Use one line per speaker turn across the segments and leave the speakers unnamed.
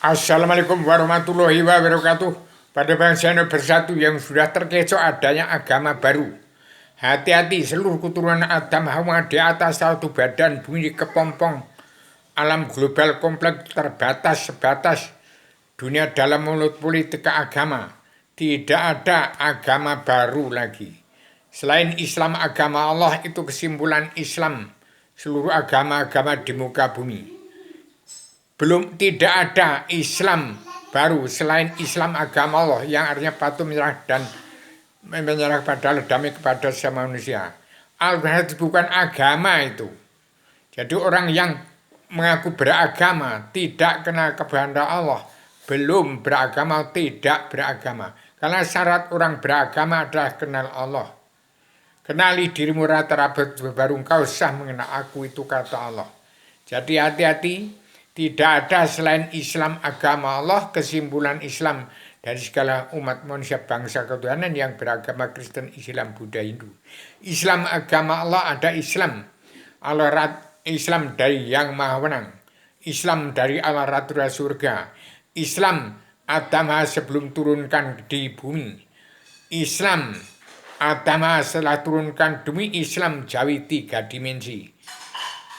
Assalamualaikum warahmatullahi wabarakatuh. Pada bangsa yang bersatu yang sudah terkecoh adanya agama baru. Hati-hati seluruh keturunan Adam Hawa di atas satu badan bumi kepompong. Alam global kompleks terbatas sebatas dunia dalam mulut politik agama. Tidak ada agama baru lagi. Selain Islam, agama Allah itu kesimpulan Islam. Seluruh agama-agama di muka bumi. Belum tidak ada Islam baru selain Islam agama Allah yang artinya patuh menyerah dan menyerah pada damai kepada sesama manusia. Al-Quran bukan agama itu. Jadi orang yang mengaku beragama tidak kenal kebenaran Allah, belum beragama, tidak beragama. Karena syarat orang beragama adalah kenal Allah. Kenali dirimu rata-rata baru engkau sah mengenal aku, itu kata Allah. Jadi hati-hati. Tidak ada selain Islam agama Allah, kesimpulan Islam dari segala umat manusia bangsa ketuhanan yang beragama Kristen, Islam, Buddha, Hindu. Islam agama Allah ada Islam. Islam dari yang maha menang. Islam dari Allah Ratu surga. Islam agama sebelum turunkan di bumi. Islam agama setelah turunkan bumi. Islam Jawi 3 dimensi.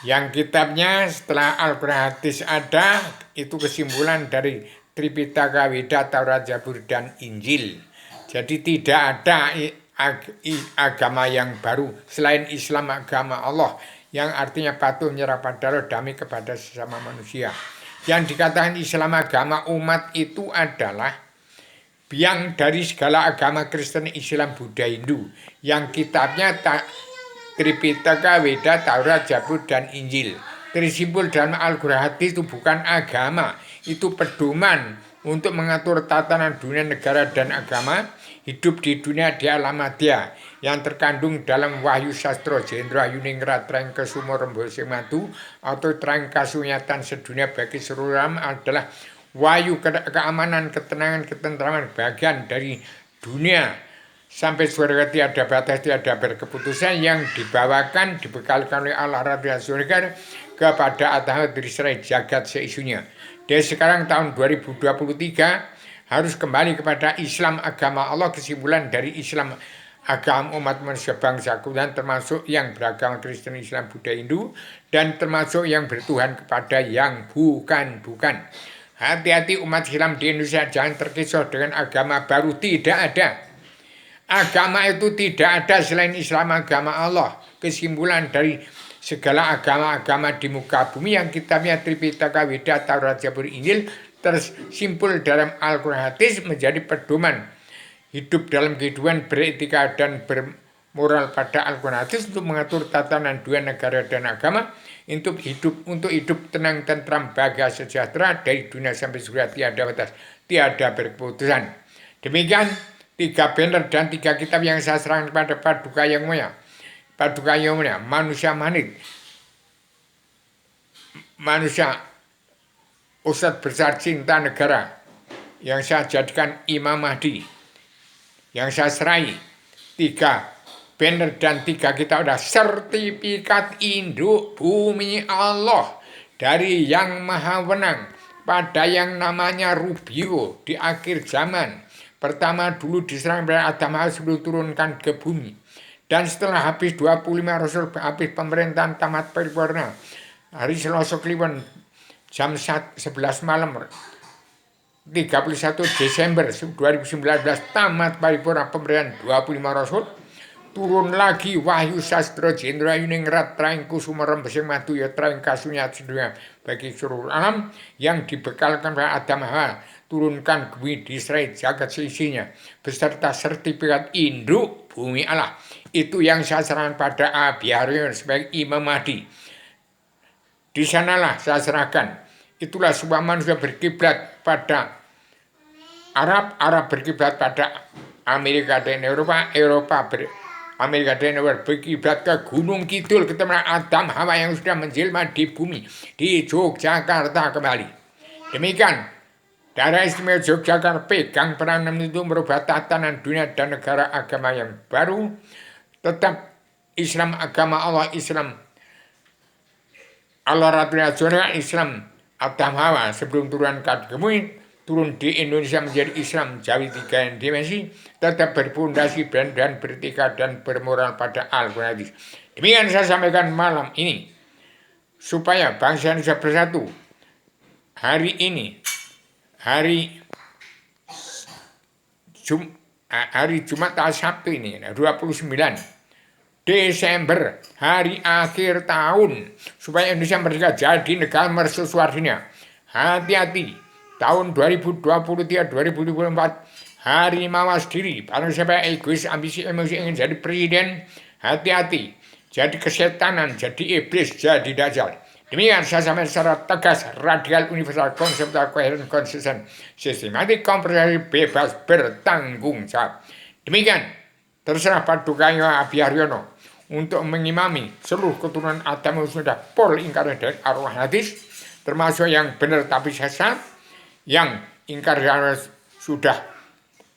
Yang kitabnya setelah Al-Quran hadis ada, itu kesimpulan dari Tripitaka, Weda, Taurat, Zabur, dan Injil. Jadi tidak ada agama yang baru selain Islam agama Allah, yang artinya patuh menyerah pada roh damai kepada sesama manusia. Yang dikatakan Islam agama umat itu adalah yang dari segala agama Kristen, Islam, Buddha, Hindu, yang kitabnya Tripitaka, Weda, Taurat, Zabur, dan Injil. Tersimpul dalam Al-Quran hadis itu bukan agama, itu pedoman untuk mengatur tatanan dunia, negara, dan agama, hidup di dunia di alam madya, yang terkandung dalam Wahyu Sastro Jendra Yuningrat Treng Kesumo Rembose Matu atau Treng Kasunyatan sedunia bagi seluruh alam adalah wahyu keamanan, ketenangan, ketentraman bagian dari dunia sampai surga tiada batas, tiada berkeputusan yang dibawakan, dibekalkan oleh Allah Ratu surga kepada Adam Israel jagat seisunya. Dari sekarang tahun 2023 harus kembali kepada Islam agama Allah, kesimpulan dari Islam agama umat manusia bangsa ketuhanan termasuk yang beragama Kristen, Islam, Buddha, Hindu, dan termasuk yang bertuhan kepada yang bukan-bukan. Hati-hati umat Islam di Indonesia jangan terkecoh dengan agama baru, tidak ada. Agama itu tidak ada selain Islam agama Allah. Kesimpulan dari segala agama-agama di muka bumi yang kitabnya Tripitaka, Weda, Taurat, Zabur, Injil tersimpul dalam Al-Quran hadis menjadi pedoman hidup dalam kehidupan beretika dan bermoral pada Al-Quran hadis untuk mengatur tatanan dua negara dan agama untuk hidup tenang, tentram, bahagia, sejahtera dari dunia sampai surga tiada batas, tiada berkeputusan. Demikian 3 banner dan 3 kitab yang saya serahkan kepada Paduka Yang Mulia. Paduka Yang Mulia, manusia manit, manusia Ustadz besar cinta negara, yang saya jadikan Imam Mahdi, yang saya serahi 3 banner dan 3 kitab adalah sertifikat induk bumi Allah dari yang maha wenang pada yang namanya Rubio di akhir zaman. Pertama dulu diserang oleh Adam sebelum turunkan ke bumi. Dan setelah habis 25 Rasul, habis pemerintahan tamat paripurna, hari Selasa Kliwon jam 11 malam 31 Desember 2019 tamat paripurna pemerintahan 25 Rasul, turun lagi Wahyu Sastro Jendra Yuningrat Traing Kusuma Rembesing Matu ya Traing Kasunyat sedunia bagi seluruh alam yang dibekalkan oleh Adam Hawa, turunkan bumi di Israel jagat seisinya beserta sertifikat induk bumi Allah. Itu yang saya serahkan pada Abi Haryono sebagai Imam Mahdi. Di sanalah saya serahkan. Itulah sebuah manusia berkiblat pada Arab, Arab berkiblat pada Amerika dan Eropa, Amerika dan Eropa berkiblat ke Gunung Kidul, ke tempat Adam Hawa yang sudah menjelma di bumi di Yogyakarta kembali. Demikian Daerah Istimewa Yogyakarta pegang peranan itu merubah tatanan dunia dan negara agama yang baru. Tetap Islam agama Allah, Islam Allah Ratu surga, Islam Adam Hawa sebelum turun Kadgemui, turun di Indonesia menjadi Islam Jawi 3 dimensi, tetap berpondasi dan bertikad dan bermoral pada Al-Quran Hadis. Demikian saya sampaikan malam ini, supaya bangsa Indonesia bersatu. Hari ini, hari Jumat tanggal Sabtu ini, 29 Desember, hari akhir tahun, supaya Indonesia merdeka jadi negara mercusuar dunia. Hati-hati, tahun 2023-2024, hari mawas diri, barang siapa egois, ambisi, emosi ingin jadi presiden, hati-hati, jadi kesetanan, jadi iblis, jadi dajjal. Demikian saya sampaikan secara tegas, radikal, universal, konseptual, koheren, konsisten, sistematik, komprehensif, bebas, bertanggung jawab. Demikian, terserah Padukayo Abiyaryono untuk mengimami seluruh keturunan Adam sudah pol ingkar dari arwah hadis, termasuk yang benar tapi sesat, yang ingkar sudah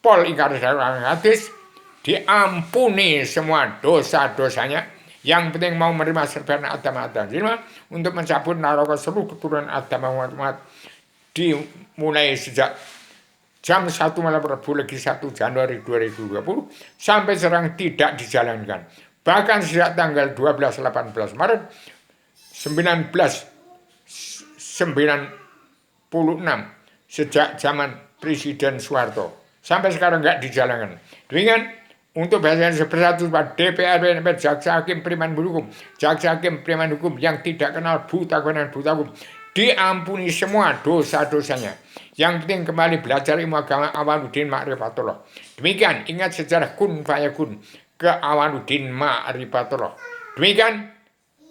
pol ingkar dari arwah hadis, diampuni semua dosa-dosanya. Yang penting mau menerima serban Adam untuk mencabut naraka seluruh keturunan Adam Muhammad, dimulai sejak jam 1 malam Rabu Legi 1 Januari 2020 sampai sekarang tidak dijalankan. Bahkan sejak tanggal 12-18 Maret 1996 sejak zaman Presiden Soeharto sampai sekarang nggak dijalankan. Demikian untuk bahasa bersatu DPR, MPR, jaksa hakim, preman hukum, jaksa hakim, preman hukum yang tidak kenal buta kebenaran, buta hukum, diampuni semua dosa-dosanya. Yang penting kembali belajar ilmu agama Awaluddin Ma'rifatullah. Demikian, ingat sejarah kun fayakun ke Awaluddin Ma'rifatullah. Demikian,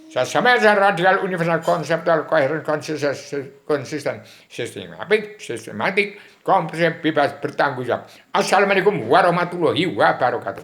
saya sampaikan radikal, universal, konseptual, koheren, konsisten, sistematik, komprehensif, bebas, bertanggung jawab. Assalamualaikum warahmatullahi wabarakatuh.